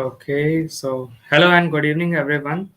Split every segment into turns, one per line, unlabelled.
Okay, so hello and good evening, everyone.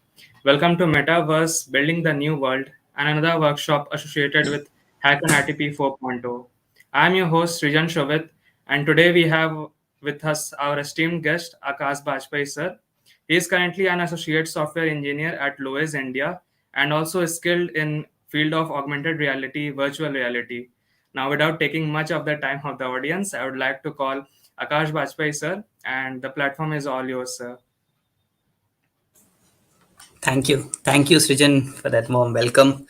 Welcome to MetaVerse Building the New World and another workshop associated with HackNITP 4.0. I'm your host, Srijan Shovit, and today we have with us our esteemed guest, Akash Bajpai, sir. He is currently an associate software engineer at Lowe, India, and also is skilled in field of augmented reality, virtual reality. Now, without taking much of the time of the audience, I would like to call Akash Bajpai, sir, and the platform is all yours, sir.
Thank you. Thank you, Srijan, for that warm welcome.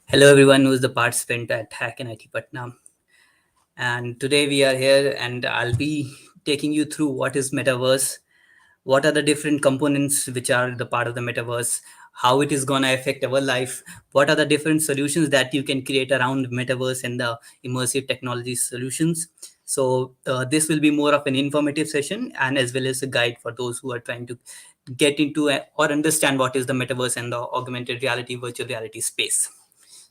Hello, everyone who's the participant at HackNIT Patna. And today we are here, and I'll be taking you through what is Metaverse, what are the different components which are the part of the Metaverse, how it is going to affect our life, what are the different solutions that you can create around Metaverse and the immersive technology solutions. So this will be more of an informative session and as well as a guide for those who are trying to get into or understand what is the Metaverse and the augmented reality, virtual reality space.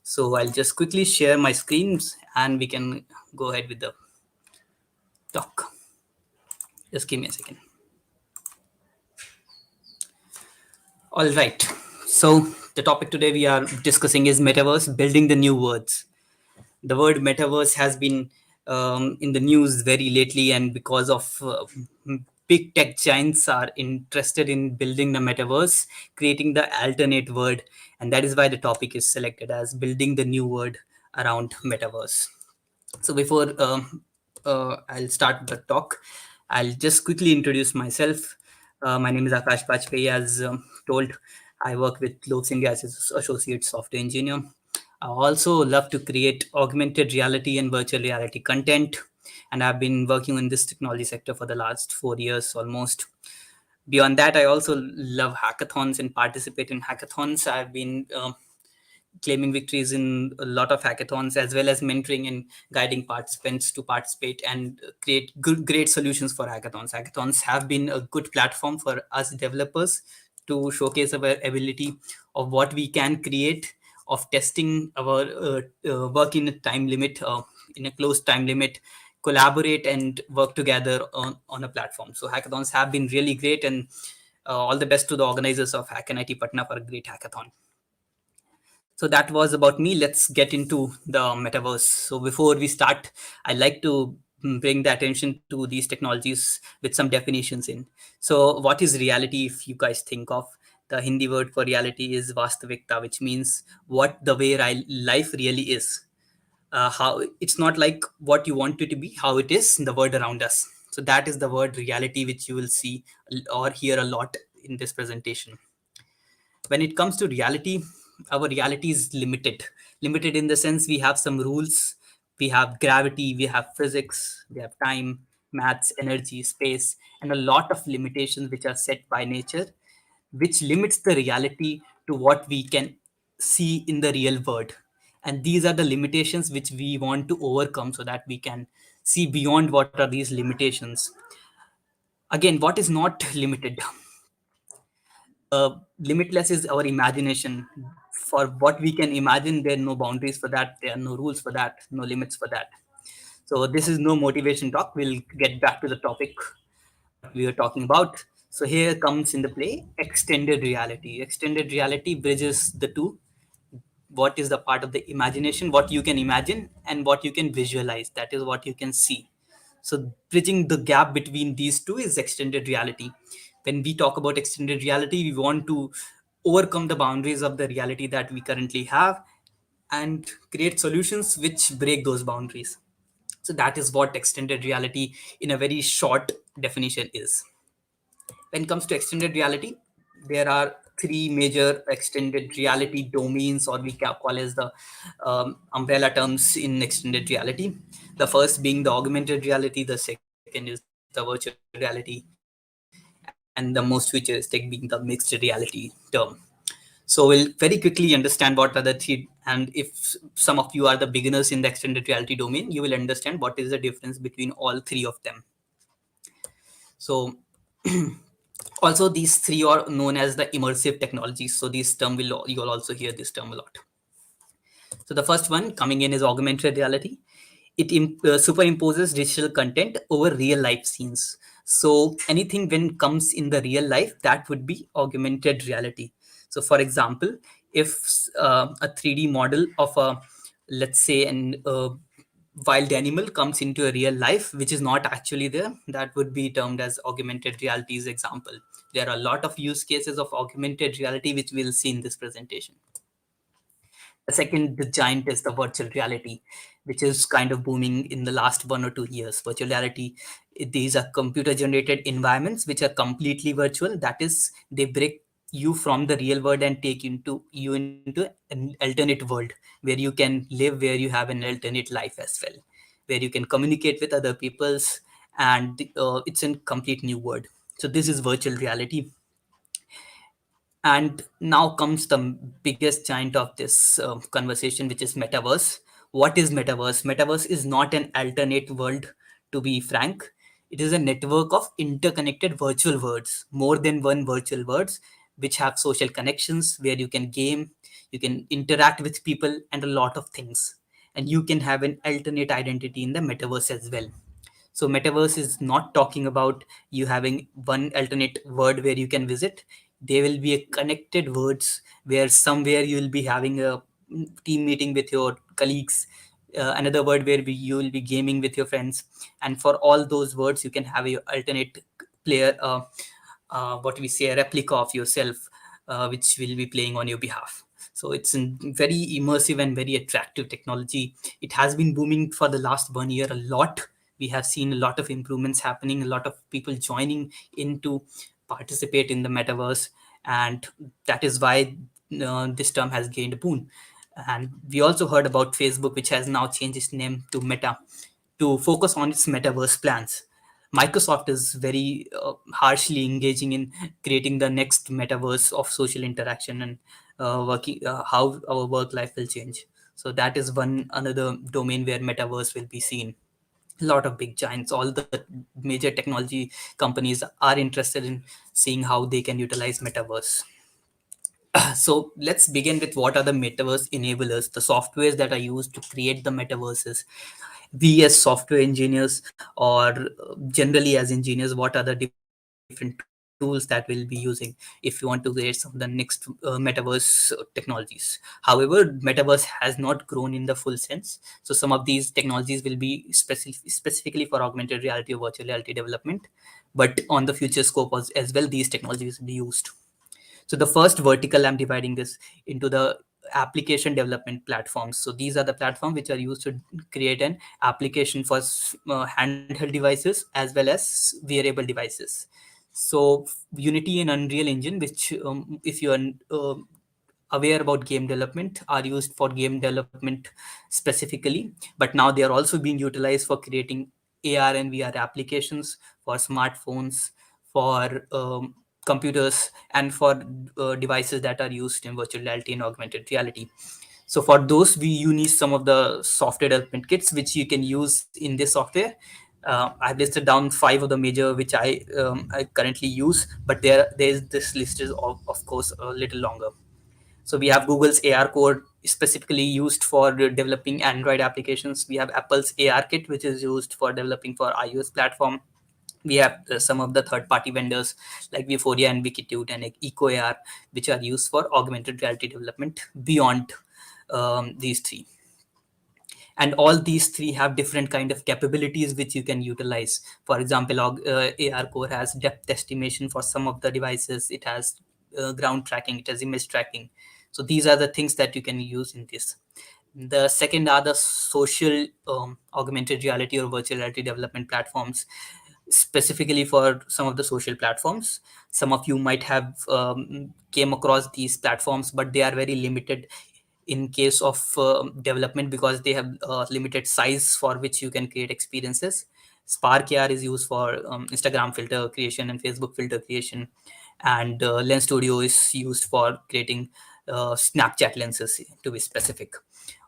So I'll just quickly share my screens and we can go ahead with the talk. Just give me a second. All right. So the topic today we are discussing is Metaverse, building the new words. The word Metaverse has been in the news very lately, and because of big tech giants are interested in building the Metaverse, creating the alternate word, and that is why the topic is selected as building the new word around Metaverse. So before I'll start the talk, I'll just quickly introduce myself. My name is Akash Bajpai. As told, I work with Lowe India as an associate software engineer. I also love to create augmented reality and virtual reality content, and I've been working in this technology sector for the last 4 years almost. Beyond that, I also love hackathons and participate in hackathons. I've been claiming victories in a lot of hackathons, as well as mentoring and guiding participants to participate and create great solutions for hackathons. Hackathons have been a good platform for us developers to showcase our ability of what we can create, of testing our work in a time limit, in a closed time limit, collaborate and work together on a platform. So hackathons have been really great, and all the best to the organizers of HackNIT Patna for a great hackathon. So that was about me. Let's get into the metaverse. So before we start, I'd like to bring the attention to these technologies with some definitions in. So what is reality? If you guys think of the Hindi word for reality is vastavikta, which means what the way life really is. How it's not like what you want it to be, how it is in the world around us. So that is the word reality, which you will see or hear a lot in this presentation. When it comes to reality, our reality is limited in the sense we have some rules. We have gravity, we have physics, we have time, maths, energy, space, and a lot of limitations which are set by nature, which limits the reality to what we can see in the real world. And these are the limitations which we want to overcome so that we can see beyond what are these limitations. Again, what is not limited? Limitless is our imagination. For what we can imagine, there are no boundaries for that, there are no rules for that, no limits for that. So this is no motivation talk. We'll get back to the topic we were talking about. So here comes into play extended reality. Extended reality bridges the two. What is the part of the imagination, what you can imagine, and what you can visualize, that is what you can see. So bridging the gap between these two is extended reality. When we talk about extended reality, we want to overcome the boundaries of the reality that we currently have and create solutions which break those boundaries. So that is what extended reality in a very short definition is. When it comes to extended reality, there are three major extended reality domains, or we can call as the umbrella terms in extended reality. The first being the augmented reality, the second is the virtual reality, and the most futuristic being the mixed reality term. So we'll very quickly understand what are the three, and if some of you are the beginners in the extended reality domain, you will understand what is the difference between all three of them. So also these three are known as the immersive technologies. So this term you'll also hear this term a lot. So the first one coming in is augmented reality. It superimposes digital content over real life scenes. So anything when comes in the real life, that would be augmented reality. So for example, if a 3D model of a, let's say, an wild animal comes into a real life which is not actually there, that would be termed as augmented reality's example. There are a lot of use cases of augmented reality which we'll see in this presentation. The second, the giant, is the virtual reality, which is kind of booming in the last 1 or 2 years. Virtual reality, these are computer generated environments which are completely virtual. That is, they break you from the real world and take you into an alternate world where you can live, where you have an alternate life as well, where you can communicate with other peoples, and it's a complete new world. So this is virtual reality. And now comes the biggest giant of this conversation, which is metaverse. What is metaverse? Metaverse is not an alternate world, to be frank. It is a network of interconnected virtual worlds, more than one virtual worlds, which have social connections where you can game, you can interact with people, and a lot of things. And you can have an alternate identity in the metaverse as well. So metaverse is not talking about you having one alternate word where you can visit. There will be a connected words where somewhere you will be having a team meeting with your colleagues, another word where you will be gaming with your friends, and for all those words you can have a alternate player, what we say, a replica of yourself, which will be playing on your behalf. So it's a very immersive and very attractive technology. It has been booming for the last 1 year a lot. We have seen a lot of improvements happening, a lot of people joining in to participate in the metaverse, and that is why this term has gained a boon. And we also heard about Facebook, which has now changed its name to Meta to focus on its metaverse plans. Microsoft is very harshly engaging in creating the next metaverse of social interaction and working how our work life will change. So that is one another domain where metaverse will be seen. A lot of big giants, all the major technology companies are interested in seeing how they can utilize metaverse. So let's begin with what are the metaverse enablers, the softwares that are used to create the metaverses. We as software engineers, or generally as engineers, what are the different tools that we'll be using if you want to create some of the next metaverse technologies. However, metaverse has not grown in the full sense, so some of these technologies will be specifically for augmented reality or virtual reality development, but on the future scope as well, these technologies will be used. So the first vertical, I'm dividing this into the application development platforms. So these are the platforms which are used to create an application for handheld devices as well as wearable devices. So Unity and Unreal Engine, which if you are aware about game development, are used for game development specifically, but now they are also being utilized for creating AR and VR applications for smartphones, for computers, and for devices that are used in virtual reality and augmented reality. So for those, you need some of the software development kits which you can use in this software. I've listed down 5 of the major which I currently use, but there's this list is of course a little longer. So we have Google's AR Core, specifically used for developing Android applications. We have Apple's AR Kit, which is used for developing for iOS platform. We have some of the third-party vendors like Vuforia and Wikitude and EcoAR, which are used for augmented reality development beyond these three. And all these three have different kind of capabilities which you can utilize. For example, AR Core has depth estimation for some of the devices. It has ground tracking. It has image tracking. So these are the things that you can use in this. The second are the social augmented reality or virtual reality development platforms, specifically for some of the social platforms. Some of you might have came across these platforms, but they are very limited in case of development because they have limited size for which you can create experiences. Spark AR is used for Instagram filter creation and Facebook filter creation, and Lens Studio is used for creating Snapchat lenses, to be specific.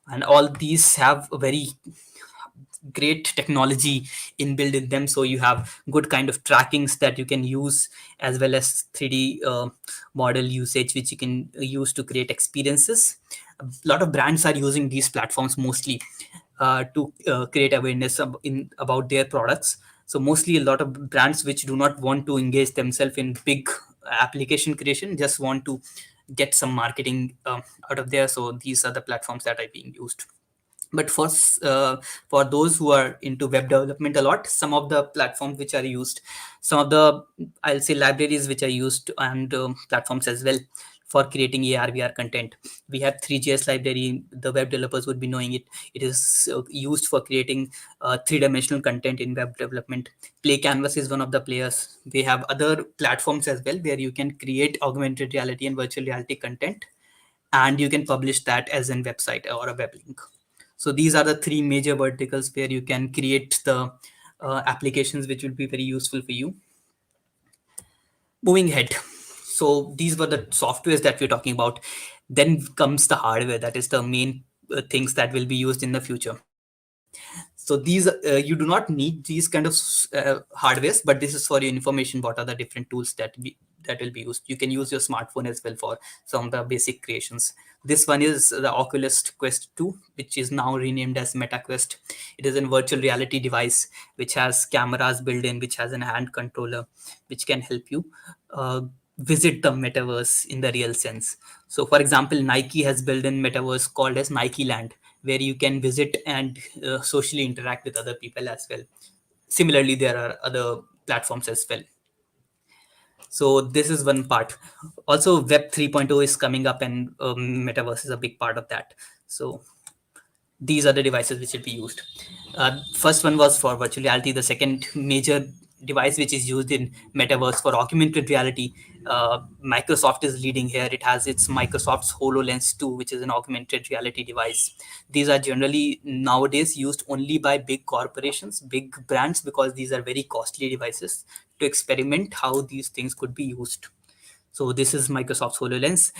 And all these have a very great technology inbuilt in them, so you have good kind of trackings that you can use, as well as 3D model usage which you can use to create experiences. A lot of brands are using these platforms mostly to create awareness about their products. So mostly a lot of brands which do not want to engage themselves in big application creation, just want to get some marketing out of there. So these are the platforms that are being used. But for those who are into web development a lot, some of the platforms which are used, some of the, I'll say, libraries which are used, and platforms as well for creating AR/VR content. We have 3GS library. The web developers would be knowing it. It is used for creating three-dimensional content in web development. Play Canvas is one of the players. We have other platforms as well where you can create augmented reality and virtual reality content, and you can publish that as a website or a web link. So these are the three major verticals where you can create the applications which will be very useful for you. Moving ahead, so these were the softwares that we're talking about. Then comes the hardware, that is the main things that will be used in the future. So these you do not need these kind of hardwares, but this is for your information. What are the different tools that will be used? You can use your smartphone as well for some of the basic creations. This one is the Oculus Quest 2, which is now renamed as MetaQuest. It is a virtual reality device which has cameras built in, which has an hand controller, which can help you visit the metaverse in the real sense. So for example, Nike has built in metaverse called as Nike Land, where you can visit and socially interact with other people as well. Similarly, there are other platforms as well. So this is one part. Also, Web 3.0 is coming up, and metaverse is a big part of that. So these are the devices which will be used. First one was for virtual reality. The second major device which is used in metaverse for augmented reality, Microsoft is leading here. It has its Microsoft's HoloLens 2, which is an augmented reality device. These are generally nowadays used only by big corporations, big brands, because these are very costly devices to experiment how these things could be used. So this is Microsoft's HoloLens.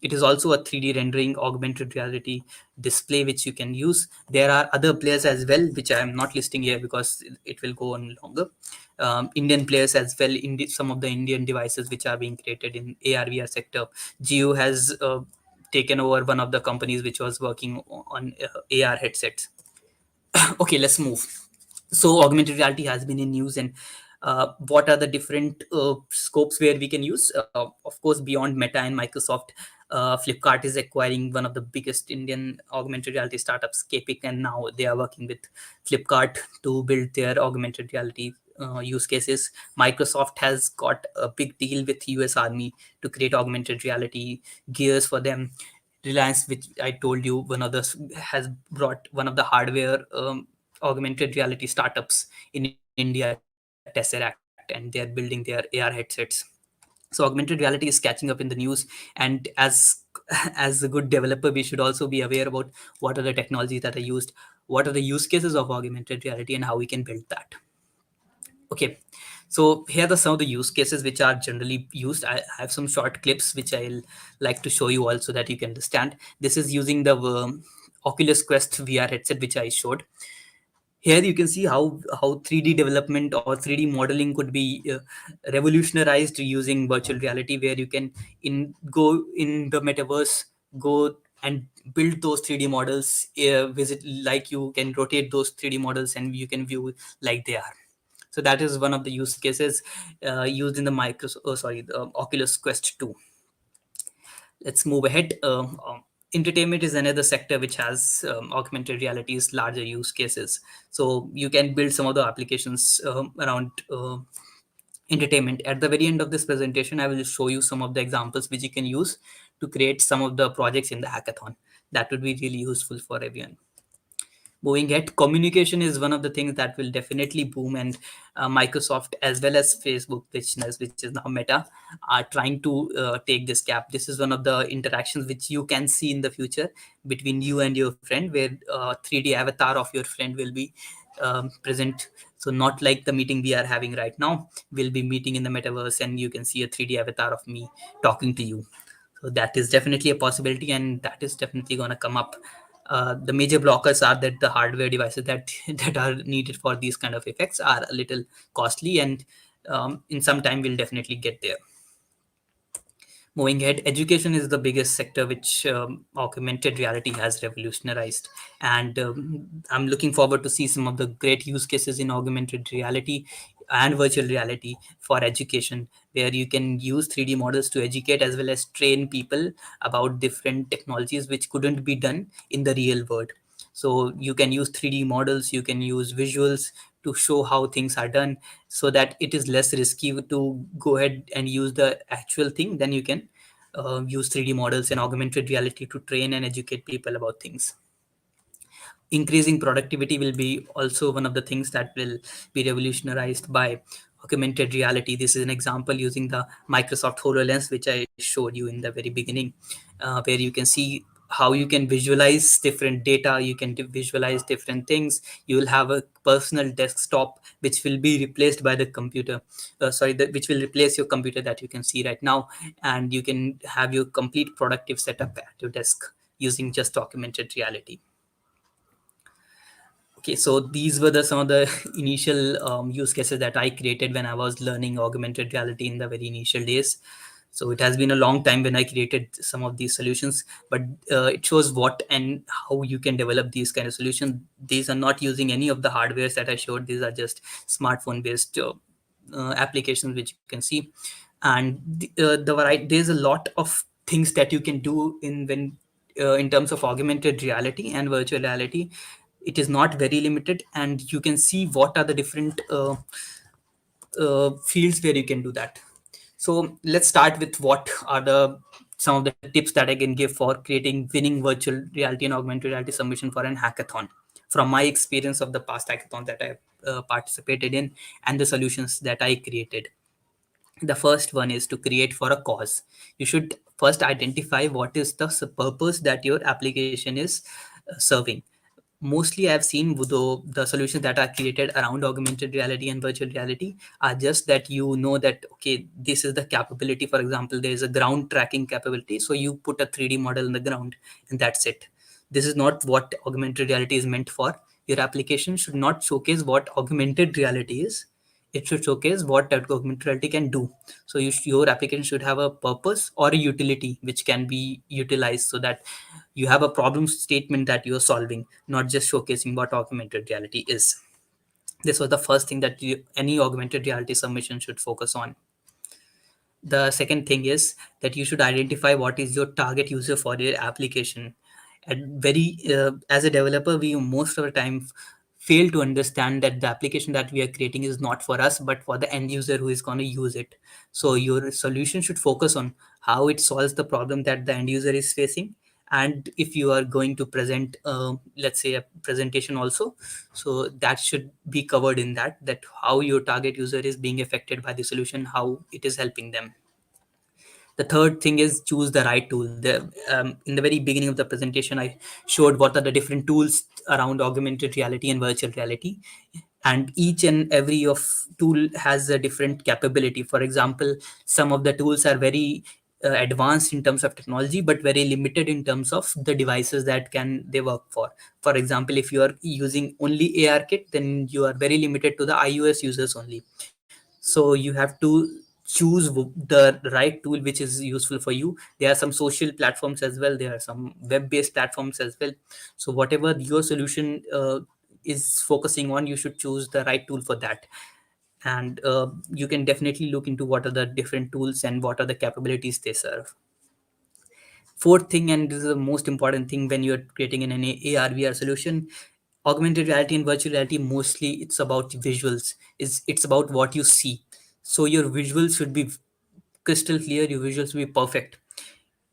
It is also a 3D rendering augmented reality display which you can use. There are other players as well, which I am not listing here because it will go on longer. Indian players as well, in some of the Indian devices which are being created in AR/VR sector. Geo has taken over one of the companies which was working on AR headsets. Okay, let's move. So augmented reality has been in news, and what are the different scopes where we can use? Of course, beyond Meta and Microsoft, Flipkart is acquiring one of the biggest Indian augmented reality startups, Capic, and now they are working with Flipkart to build their augmented reality use cases. Microsoft has got a big deal with US Army to create augmented reality gears for them. Reliance, which I told you, one of the has brought one of the hardware augmented reality startups in India, Tesseract, and they're building their AR headsets. So augmented reality is catching up in the news, and as a good developer, we should also be aware about what are the technologies that are used, what are the use cases of augmented reality, and how we can build that. Okay, so here are some of the use cases which are generally used. I have some short clips which I'll like to show you all so that you can understand. This is using the Oculus Quest VR headset which I showed. Here you can see how 3D development or 3D modeling could be revolutionized using virtual reality, where you can go in the metaverse, go and build those 3D models, visit, like you can rotate those 3D models and you can view like they are. So that is one of the use cases used in the the Oculus Quest 2. Let's move ahead. Entertainment is another sector which has augmented reality's larger use cases. So you can build some of the applications around entertainment. At the very end of this presentation, I will show you some of the examples which you can use to create some of the projects in the hackathon. That would be really useful for everyone. Moving ahead, communication is one of the things that will definitely boom, and Microsoft as well as Facebook, which is now Meta, are trying to take this gap. This is one of the interactions which you can see in the future between you and your friend, where 3D avatar of your friend will be present. So not like the meeting we are having right now, we'll be meeting in the metaverse and you can see a 3D avatar of me talking to you. So that is definitely a possibility, and that is definitely going to come up. The major blockers are that the hardware devices that that are needed for these kind of effects are a little costly, and in some time we'll definitely get there. Moving ahead, education is the biggest sector which augmented reality has revolutionized, and I'm looking forward to see some of the great use cases in augmented reality and virtual reality for education, where you can use 3D models to educate as well as train people about different technologies which couldn't be done in the real world. So you can use 3D models, you can use visuals to show how things are done, so that it is less risky to go ahead and use the actual thing. Then you can use 3D models and augmented reality to train and educate people about things. Increasing productivity will be also one of the things that will be revolutionized by augmented reality. This is an example using the Microsoft HoloLens, which I showed you in the very beginning, where you can see how you can visualize different data, you can visualize different things. You will have a personal desktop which will be replaced by the computer, which will replace your computer that you can see right now, and you can have your complete productive setup at your desk using just augmented reality. Okay, so these were some of the initial use cases that I created when I was learning augmented reality in the very initial days. So it has been a long time when I created some of these solutions, but it shows what and how you can develop these kind of solutions. These are not using any of the hardwares that I showed. These are just smartphone based applications which you can see. And the variety, there's a lot of things that you can do in terms of augmented reality and virtual reality. It is not very limited, and you can see what are the different fields where you can do that. So let's start with what are the some of the tips that I can give for creating winning virtual reality and augmented reality submission for an hackathon, from my experience of the past hackathon that I participated in and the solutions that I created. The first one is to create for a cause. You should first identify what is the purpose that your application is serving. Mostly I've seen, though, the solutions that are created around augmented reality and virtual reality are just that you know that okay, this is the capability. For example, there is a ground tracking capability, so you put a 3D model in the ground and that's it. This is not what augmented reality is meant for. Your application should not showcase what augmented reality is. It should showcase what that augmented reality can do. So your application should have a purpose or a utility which can be utilized, so that you have a problem statement that you're solving, not just showcasing what augmented reality is. This was the first thing that any augmented reality submission should focus on. The second thing is that you should identify what is your target user for your application. And very as a developer, we most of the time fail to understand that the application that we are creating is not for us but for the end user who is going to use it. So your solution should focus on how it solves the problem that the end user is facing. And if you are going to present let's say a presentation also, so that should be covered in that how your target user is being affected by the solution, how it is helping them. The third thing is choose the right tool. In the very beginning of the presentation, I showed what are the different tools around augmented reality and virtual reality, and each and every of tool has a different capability. For example, some of the tools are very advanced in terms of technology but very limited in terms of the devices that can they work for. For example, if you are using only ARKit, then you are very limited to the iOS users only. So you have to choose the right tool which is useful for you. There are some social platforms as well, there are some web based platforms as well. So whatever your solution is focusing on, you should choose the right tool for that. And you can definitely look into what are the different tools and what are the capabilities they serve. Fourth thing, and this is the most important thing when you're creating an AR/VR solution, augmented reality and virtual reality, mostly it's about visuals. It's about what you see. So your visuals should be crystal clear, your visuals should be perfect.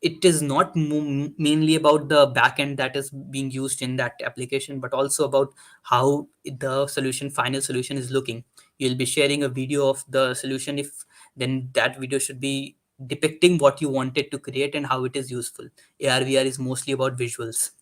It is not mainly about the backend that is being used in that application, but also about how the final solution is looking. You'll be sharing a video of the solution, if then that video should be depicting what you wanted to create and how it is useful. AR/VR is mostly about visuals.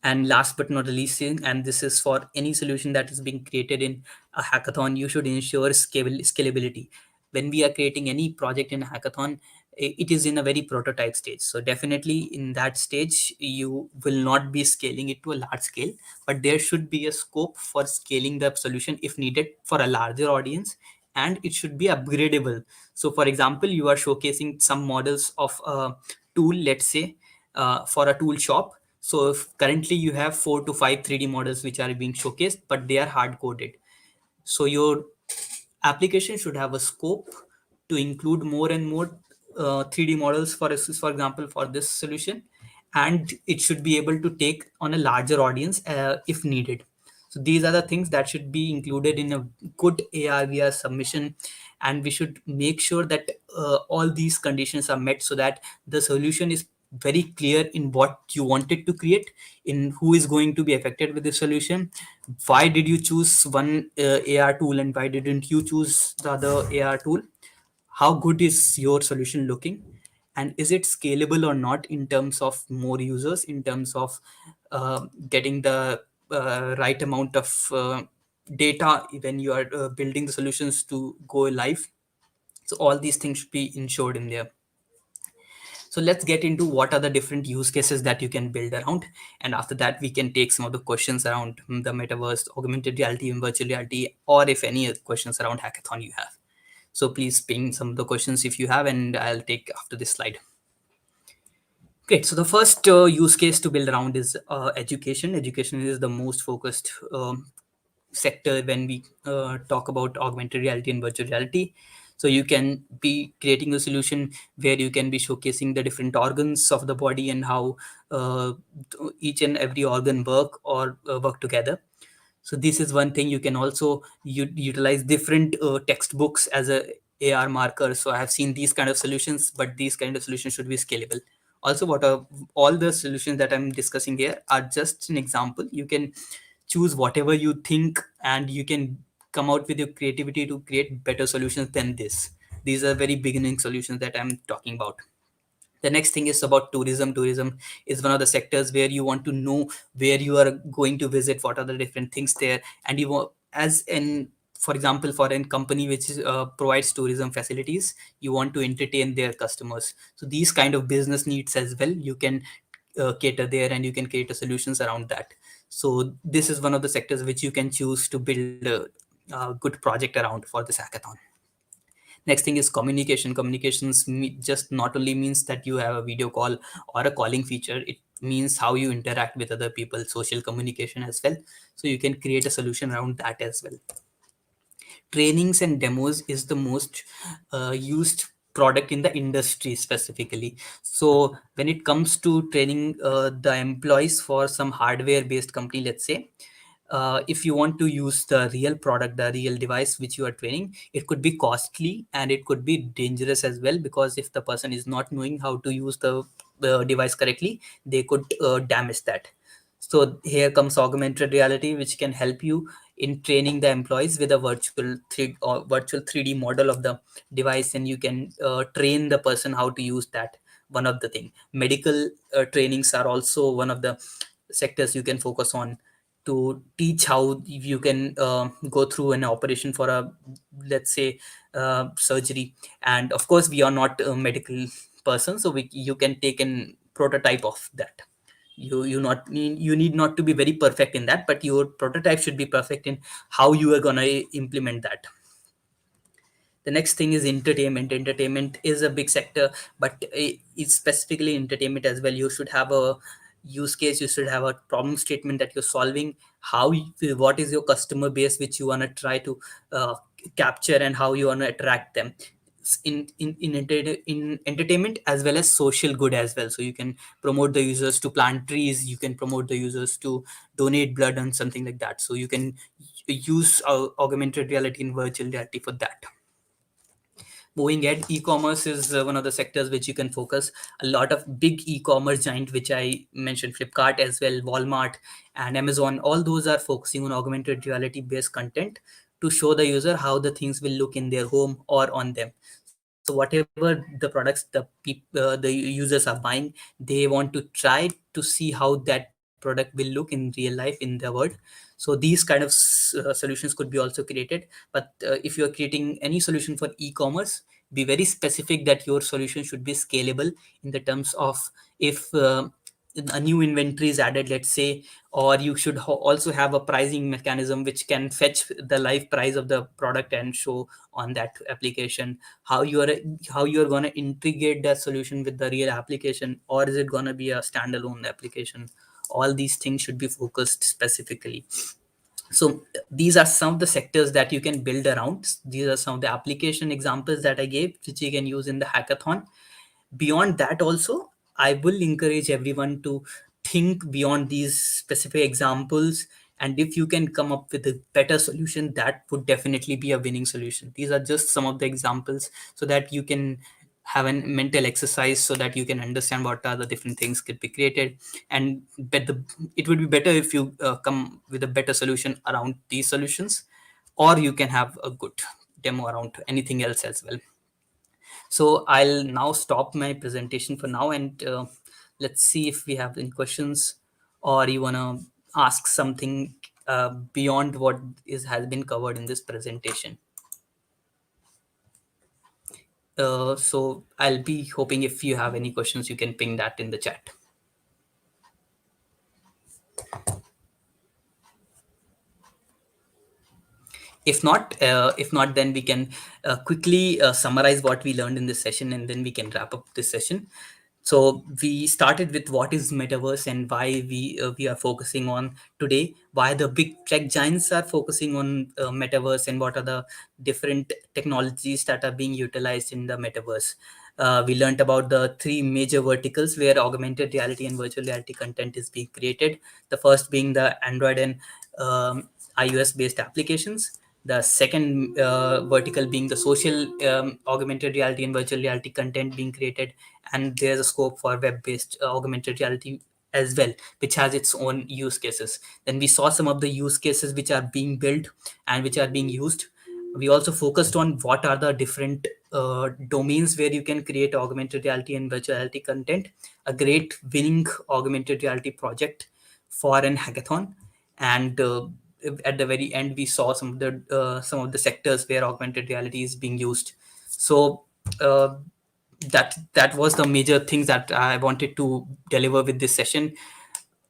And last but not the least, and this is for any solution that is being created in a hackathon, you should ensure scalability. When we are creating any project in a hackathon, it is in a very prototype stage. So definitely in that stage, you will not be scaling it to a large scale, but there should be a scope for scaling the solution if needed for a larger audience. and it should be upgradable. So for example, you are showcasing some models of a tool, let's say, for a tool shop. So if currently you have 4 to 5 3D models which are being showcased, but they are hard coded. So your application should have a scope to include more and more 3D models, for example, for this solution, and it should be able to take on a larger audience if needed. So these are the things that should be included in a good AR/VR submission, and we should make sure that all these conditions are met so that the solution is very clear in what you wanted to create, in who is going to be affected with the solution, why did you choose one AR tool and why didn't you choose the other AR tool, how good is your solution looking, and is it scalable or not in terms of more users, in terms of getting the right amount of data when you are building the solutions to go live. So all these things should be ensured in there. So let's get into what are the different use cases that you can build around. And after that, we can take some of the questions around the metaverse, augmented reality, and virtual reality, or if any other questions around hackathon you have. So please ping some of the questions if you have, and I'll take after this slide. Great. So the first use case to build around is education. Education is the most focused sector when we talk about augmented reality and virtual reality. So you can be creating a solution where you can be showcasing the different organs of the body and how uh, each and every organ work or work together. So this is one thing. You can also utilize different textbooks as a AR marker. So I have seen these kind of solutions, but these kind of solutions should be scalable. Also, what are all the solutions that I'm discussing here are just an example. You can choose whatever you think, and you can come out with your creativity to create better solutions than this. These are very beginning solutions that I'm talking about. The next thing is about tourism. Tourism is one of the sectors where you want to know where you are going to visit, what are the different things there, and you want, as in, for example, for a company which provides tourism facilities, you want to entertain their customers. So these kind of business needs as well, you can cater there, and you can create a solutions around that. So this is one of the sectors which you can choose to build a good project around for this hackathon. Next thing is communication. Communications just not only means that you have a video call or a calling feature, it means how you interact with other people, social communication as well. So you can create a solution around that as well. Trainings and demos is the most used product in the industry specifically. So when it comes to training the employees for some hardware based company, let's say, if you want to use the real product, the real device which you are training, it could be costly and it could be dangerous as well, because if the person is not knowing how to use the device correctly, they could damage that. So here comes augmented reality, which can help you in training the employees with a virtual 3D model of the device, and you can train the person how to use that. One of the thing, medical trainings are also one of the sectors you can focus on to teach how you can go through an operation for a, let's say, surgery. And of course we are not a medical person, so you can take an prototype of that. You need not to be very perfect in that, but your prototype should be perfect in how you are going to implement that. The next thing is entertainment. Entertainment is a big sector, but it's specifically entertainment as well. You should have a use case, you should have a problem statement that you're solving, what is your customer base which you want to try to uh, capture, and how you want to attract them in entertainment as well as social good as well. So you can promote the users to plant trees, you can promote the users to donate blood and something like that. So you can use augmented reality and virtual reality for that. Moving ahead, e-commerce is one of the sectors which you can focus. A lot of big e-commerce giant, which I mentioned, Flipkart as well, Walmart and Amazon, all those are focusing on augmented reality based content to show the user how the things will look in their home or on them. So whatever the products the users are buying, they want to try to see how that product will look in real life in the world. So these kind of solutions could be also created. But if you are creating any solution for e-commerce, be very specific that your solution should be scalable in the terms of, if a new inventory is added, let's say, or you should also have a pricing mechanism which can fetch the live price of the product and show on that application. How you are going to integrate that solution with the real application, or is it going to be a standalone application? All these things should be focused specifically. So these are some of the sectors that you can build around. These are some of the application examples that I gave, which you can use in the hackathon. Beyond that also, I will encourage everyone to think beyond these specific examples, and if you can come up with a better solution, that would definitely be a winning solution. These are just some of the examples so that you can have a mental exercise, so that you can understand what are the different things could be created. And it would be better if you come with a better solution around these solutions, or you can have a good demo around anything else as well. So I'll now stop my presentation for now, and let's see if we have any questions, or you wanna ask something beyond what is has been covered in this presentation. So I'll be hoping if you have any questions, you can ping that in the chat. If not, then we can quickly summarize what we learned in this session, and then we can wrap up this session. So we started with what is metaverse and why we are focusing on today, why the big tech giants are focusing on metaverse, and what are the different technologies that are being utilized in the metaverse. We learned about the three major verticals where augmented reality and virtual reality content is being created. The first being the Android and iOS based applications. The second vertical being the social augmented reality and virtual reality content being created, and there's a scope for web-based augmented reality as well, which has its own use cases. Then we saw some of the use cases which are being built and which are being used. We also focused on what are the different domains where you can create augmented reality and virtual reality content. A great winning augmented reality project for an hackathon, and at the very end we saw some of the sectors where augmented reality is being used. So uh, that was the major things that I wanted to deliver with this session.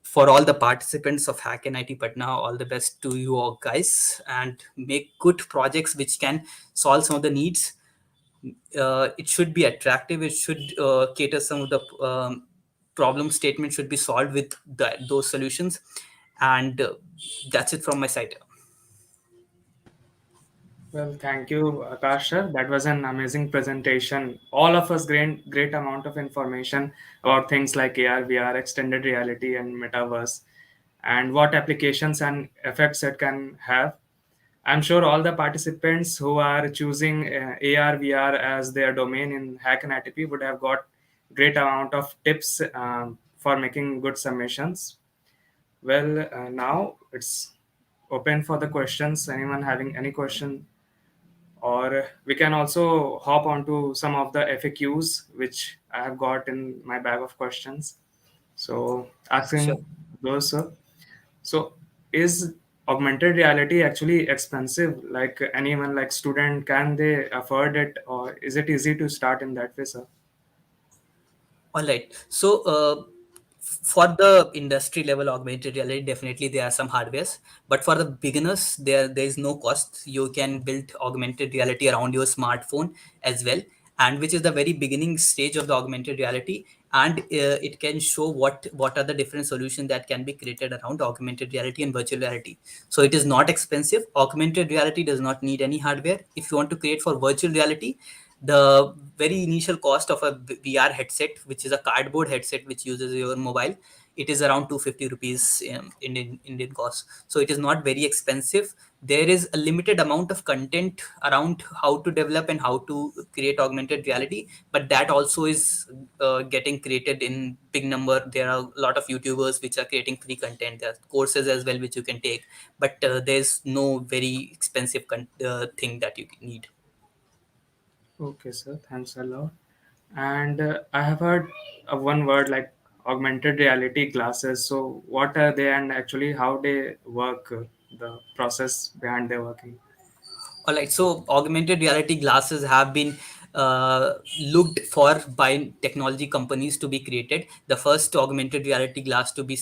For all the participants of HackNIT Patna, all the best to you all guys, and make good projects which can solve some of the needs. It should be attractive. It should cater some of the problem statement should be solved with those solutions. And that's it from my side.
Well, thank you, Akash sir. That was an amazing presentation. All of us great amount of information about things like AR, VR, extended reality, and metaverse, and what applications and effects it can have. I'm sure all the participants who are choosing AR, VR as their domain in Hack and ITP would have got great amount of tips for making good submissions. Well, now it's open for the questions. Anyone having any question? Or we can also hop onto some of the FAQs which I have got in my bag of questions. So
Sure.
asking those, sir. So is augmented reality actually expensive? Like anyone, like student, can they afford it, or is it easy to start in that way, sir?
All right. So, for the industry level augmented reality, definitely there are some hardwares. But for the beginners, there is no cost. You can build augmented reality around your smartphone as well, and which is the very beginning stage of the augmented reality. And it can show what are the different solutions that can be created around augmented reality and virtual reality. So it is not expensive. Augmented reality does not need any hardware. If you want to create for virtual reality, the very initial cost of a VR headset, which is a cardboard headset which uses your mobile, it is around 250 rupees Indian cost. So it is not very expensive. There is a limited amount of content around how to develop and how to create augmented reality, but that also is getting created in big number. There are a lot of YouTubers which are creating free content. There are courses as well which you can take, but there's no very expensive thing that you need.
Okay, sir. Thanks a lot. And I have heard one word like augmented reality glasses. So what are they, and actually how they work? The process behind their working.
All right, so augmented reality glasses have been looked for by technology companies to be created. The first augmented reality glass to be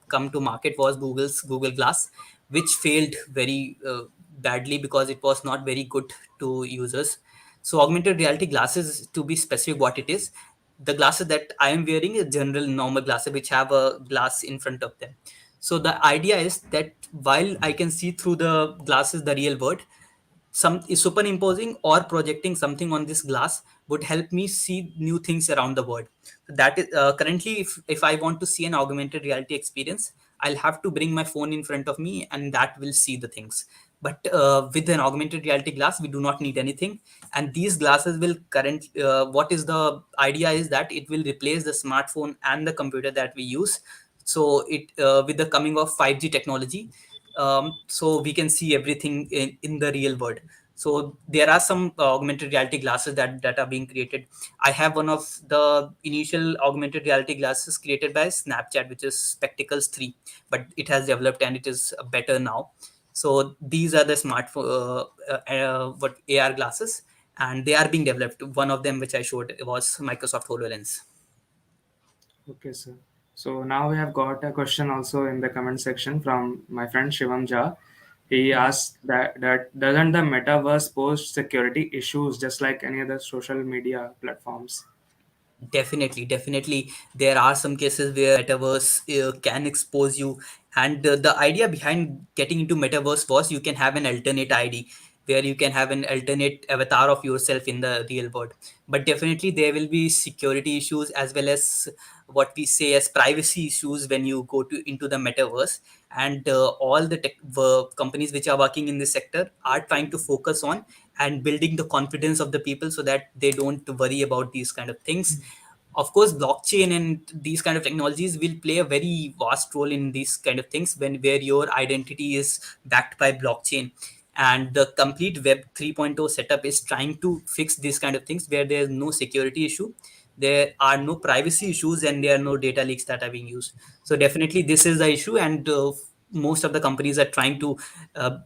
come to market was Google's Google Glass, which failed very badly because it was not very good to users. So augmented reality glasses, to be specific what it is, the glasses that I am wearing is general normal glasses which have a glass in front of them. So the idea is that while I can see through the glasses the real world, some superimposing or projecting something on this glass would help me see new things around the world. That is currently, if I want to see an augmented reality experience, I'll have to bring my phone in front of me and that will see the things. But with an augmented reality glass we do not need anything, and these glasses will what is the idea is that it will replace the smartphone and the computer that we use. So it with the coming of 5G technology, so we can see everything in the real world. So there are some augmented reality glasses that are being created. I have one of the initial augmented reality glasses created by Snapchat, which is Spectacles 3, but it has developed and it is better now. So these are the smartphone what AR glasses, and they are being developed. One of them which I showed was Microsoft HoloLens.
Okay, sir. So now we have got a question also in the comment section from my friend Shivam Jha. He asked that doesn't the metaverse pose security issues just like any other social media platforms?
Definitely. There are some cases where metaverse can expose you, and the idea behind getting into metaverse was you can have an alternate ID, where you can have an alternate avatar of yourself in the real world. But definitely there will be security issues as well as what we say as privacy issues when you go to into the metaverse. And all the companies which are working in this sector are trying to focus on and building the confidence of the people so that they don't worry about these kind of things. Of course blockchain and these kind of technologies will play a very vast role in these kind of things, when where your identity is backed by blockchain. And the complete web 3.0 setup is trying to fix these kind of things where there's no security issue, there are no privacy issues, and there are no data leaks that are being used. So definitely this is the issue, and most of the companies are trying to uh,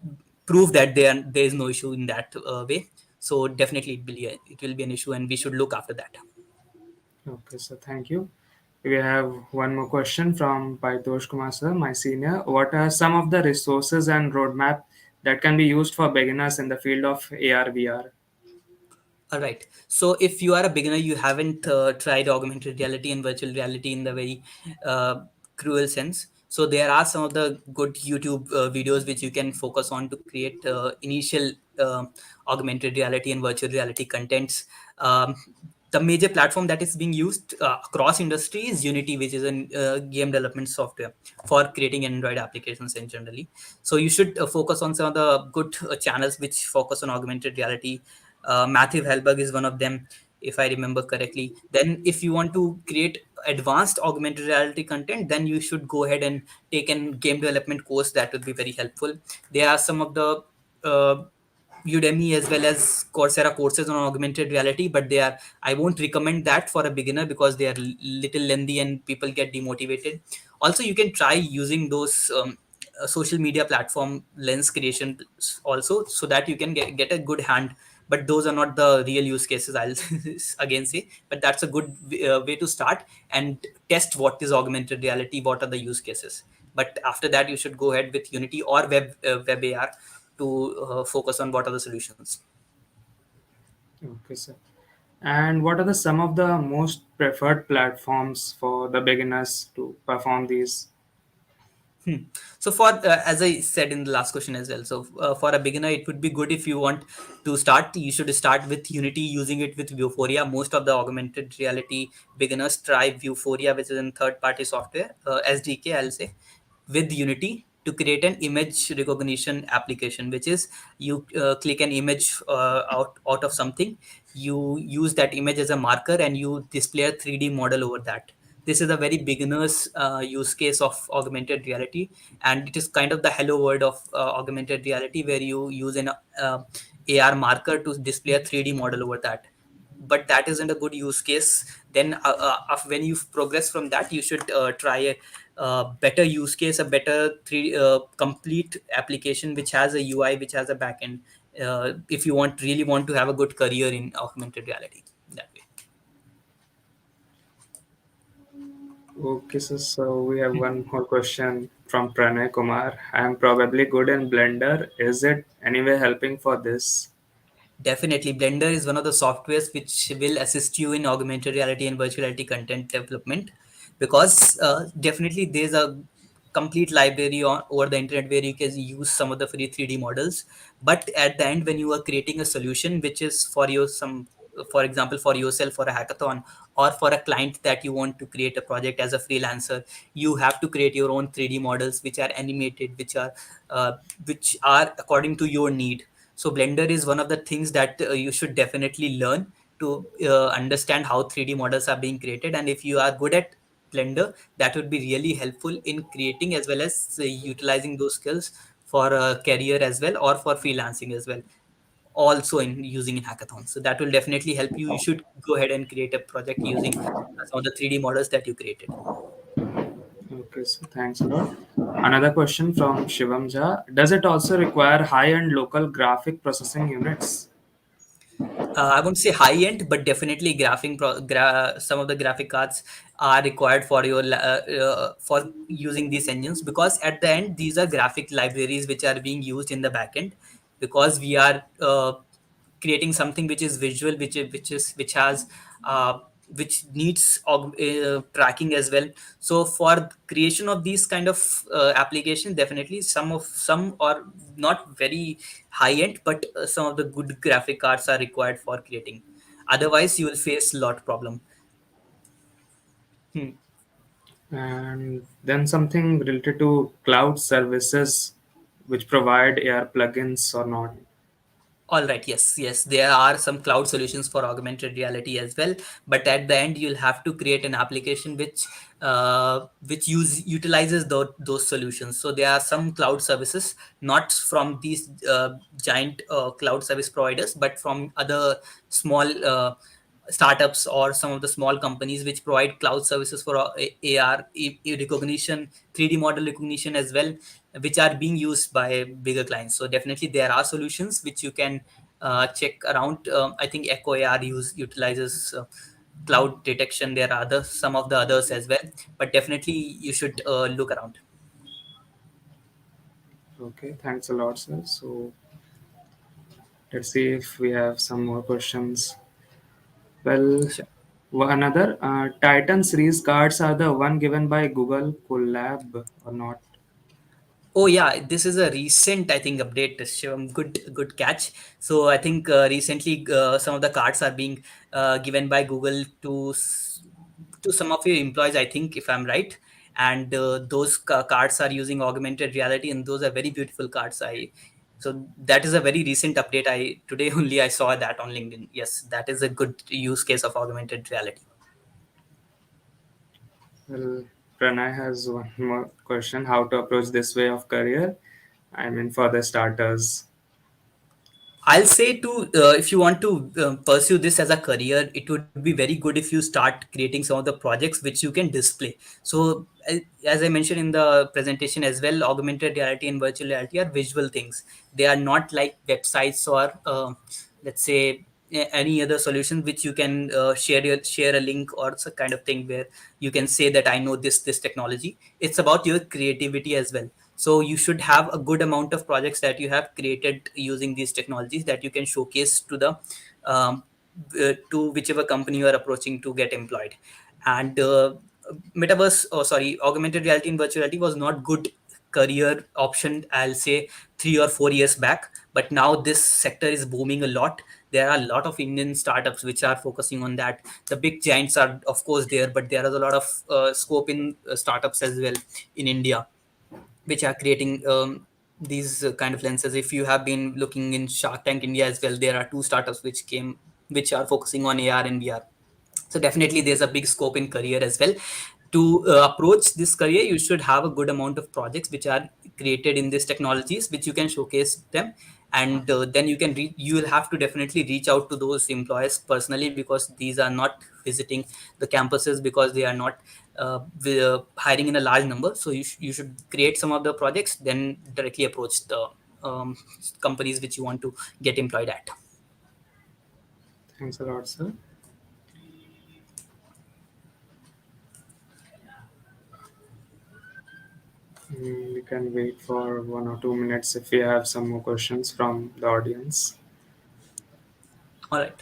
prove that there is no issue in that way. So definitely it will be an issue and we should look after that.
Okay, so thank you. We have one more question from Paitosh Kumar sir, my senior. What are some of the resources and roadmap that can be used for beginners in the field of AR VR?
All right. So if you are a beginner, you haven't tried augmented reality and virtual reality in the very cruel sense. So there are some of the good YouTube videos which you can focus on to create initial augmented reality and virtual reality contents. Um, the major platform that is being used across industry is Unity, which is a game development software for creating Android applications in generally. So you should focus on some of the good channels which focus on augmented reality. Matthew Helberg is one of them, if I remember correctly. Then, if you want to create advanced augmented reality content, then you should go ahead and take a game development course. That would be very helpful. There are some of the uh, Udemy as well as Coursera courses on augmented reality, but they are I won't recommend that for a beginner because they are little lengthy and people get demotivated. Also, you can try using those social media platform lens creation also, so that you can get a good hand. But those are not the real use cases, I'll again say, but that's a good way to start and test what is augmented reality, what are the use cases. But after that you should go ahead with Unity or web AR to focus on what are the solutions.
Okay, sir. And what are the some of the most preferred platforms for the beginners to perform these?
Hmm. So for as I said in the last question as well, so for a beginner, it would be good if you want to start. You should start with Unity, using it with Vuforia. Most of the augmented reality beginners try Vuforia, which is in third-party software, SDK, I'll say, with Unity to create an image recognition application, which is you click an image out of something, you use that image as a marker, and you display a 3D model over that. This is a very beginner's use case of augmented reality, and it is kind of the hello world of augmented reality, where you use an AR marker to display a 3D model over that. But that isn't a good use case. Then when you progress from that, you should try a better use case, a better complete application which has a UI, which has a backend. if you really want to have a good career in augmented reality that way.
Okay, so we have one more question from Pranay Kumar. I am probably good in Blender. Is it anyway helping for this?
Definitely, Blender is one of the softwares which will assist you in augmented reality and virtual reality content development, because definitely there's a complete library over the internet where you can use some of the free 3D models. But at the end, when you are creating a solution which is for your some, for example, for yourself for a hackathon, or for a client that you want to create a project as a freelancer, you have to create your own 3D models which are animated, uh, which are according to your need. So Blender is one of the things that you should definitely learn to understand how 3D models are being created. And if you are good at Blender, that would be really helpful in creating as well as utilizing those skills for a career as well, or for freelancing as well, also in using in hackathons. So that will definitely help you. You should go ahead and create a project using some of the 3D models that you created.
Okay, so thanks a lot. Another question from Shivam Jha. Does it also require high-end local graphic processing units?
I won't say high end, but definitely some of the graphic cards are required for for using these engines, because at the end these are graphic libraries which are being used in the backend, because we are creating something which is visual, which has which needs tracking as well. So for creation of these kind of application, definitely some are not very high end, but some of the good graphic cards are required for creating. Otherwise you will face lot problem. Hmm.
And then something related to cloud services which provide AR plugins or not.
All right. Yes. Yes. There are some cloud solutions for augmented reality as well, but at the end, you'll have to create an application which utilizes those solutions. So there are some cloud services, not from these giant cloud service providers, but from other small startups or some of the small companies which provide cloud services for AR recognition, 3D model recognition as well, which are being used by bigger clients. So definitely there are solutions which you can check around. I think Echo AR utilizes cloud detection. There are some of the others as well, but definitely you should look around.
Okay, thanks a lot, sir. So let's see if we have some more questions. Well,
Sure.
another Titan series cards are the one given by Google Collab or not?
Oh yeah, this is a recent, I think, update. Shivam. Good catch. So I think recently some of the cards are being given by Google to some of your employees. I think, if I'm right, and those cards are using augmented reality, and those are very beautiful cards. So that is a very recent update. I today only I saw that on LinkedIn. Yes, that is a good use case of augmented reality.
Well, Pranay has one more question: how to approach this way of career? I mean, for the starters.
I'll say to if you want to pursue this as a career, it would be very good if you start creating some of the projects which you can display. So, as I mentioned in the presentation as well, augmented reality and virtual reality are visual things. They are not like websites or let's say any other solution which you can share a link or some kind of thing where you can say that I know this technology. It's about your creativity as well. So you should have a good amount of projects that you have created using these technologies that you can showcase to the um, to whichever company you are approaching to get employed. And metaverse, oh sorry, augmented reality and virtual reality was not good career option, I'll say 3 or 4 years back, but now this sector is booming a lot. There are a lot of Indian startups which are focusing on that. The big giants are of course there, but there is a lot of scope in startups as well in India which are creating these kind of lenses. If you have been looking in Shark Tank India as well, there are two startups which are focusing on AR and VR. So definitely there's a big scope in career as well. To approach this career, you should have a good amount of projects which are created in these technologies which you can showcase them. And then you will have to definitely reach out to those employers personally, because these are not visiting the campuses, because they are not hiring in a large number. So you should create some of the projects, then directly approach the companies which you want to get employed at.
Thanks a lot, sir. We can wait for 1 or 2 minutes if we have some more questions from the audience.
All right.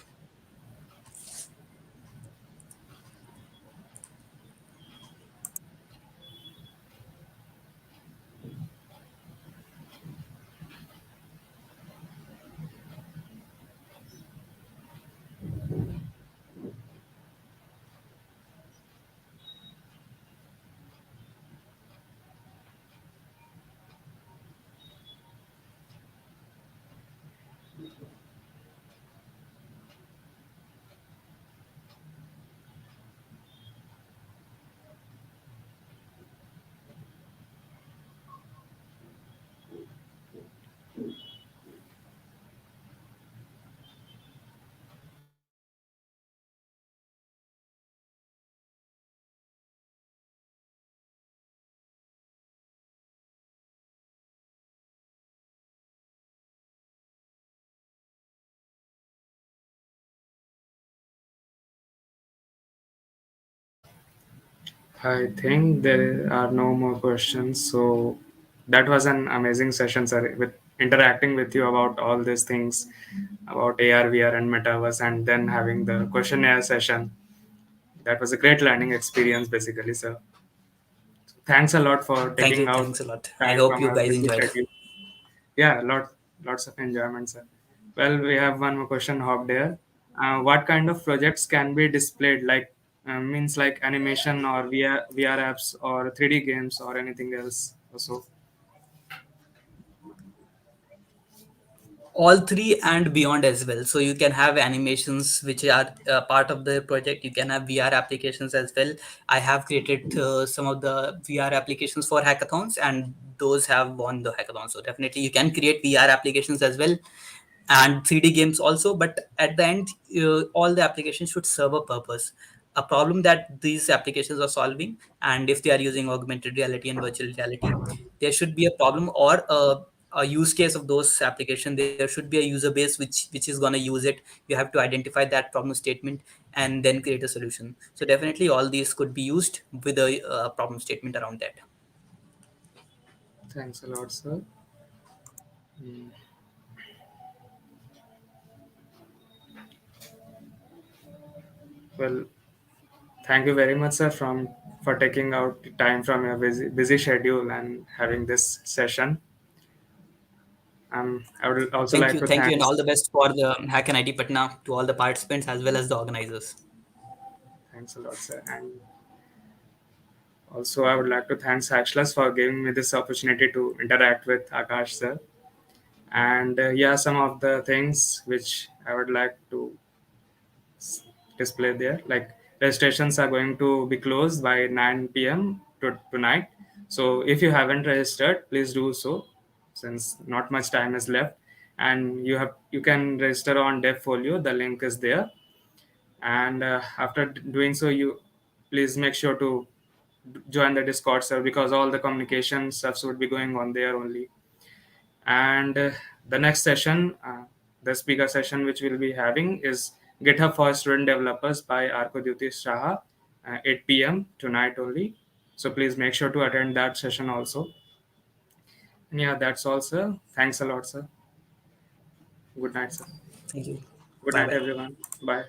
I think there are no more questions. So that was an amazing session, sir, with interacting with you about all these things about AR, VR, and metaverse, and then having the questionnaire session. That was a great learning experience, basically, sir. Thanks a lot for
Thank
taking
you.
out
Thanks a lot. I
time
hope
from
you
your
guys
busy
enjoyed.
schedule. Yeah, lots of enjoyment, sir. Well, we have one more question hopped there. What kind of projects can be displayed, like means like animation or VR apps or 3D games or anything else? Also,
All three and beyond as well. So you can have animations which are part of the project. You can have VR applications as well. I have created some of the VR applications for hackathons, and those have won the hackathon. So definitely you can create VR applications as well, and 3D games also. But at the end, all the applications should serve a purpose, a problem that these applications are solving. And if they are using augmented reality and virtual reality, there should be a problem or a use case of those applications. There should be a user base which is going to use it. You have to identify that problem statement and then create a solution. So definitely all these could be used with a problem statement around that.
thanks a lot, sir. Mm, Well, thank you very much, sir, from for taking out time from your busy schedule and having this session. I would also like to
Thank you, and all
thanks
the best for the Hack and IT Patna to all the participants as well as the organizers.
thanks a lot, sir, and also I would like to thanks HackSlash for giving me this opportunity to interact with Akash, sir. And yeah, some of the things which I would like to display there, like registrations are going to be closed by 9 p.m. Tonight. So if you haven't registered, please do so, since not much time is left. And you can register on DevFolio. The link is there. And after doing so, you please make sure to join the Discord server, because all the communication stuffs would be going on there only. And the next session, the speaker session which we'll be having is GitHub for Student Developers by Arkodyuti Shaha, 8 p.m. tonight only. So please make sure to attend that session also. And yeah, that's all, sir. Thanks a lot, sir. Good night, sir.
Thank you.
Good
Bye
night,
bye.
everyone. Bye.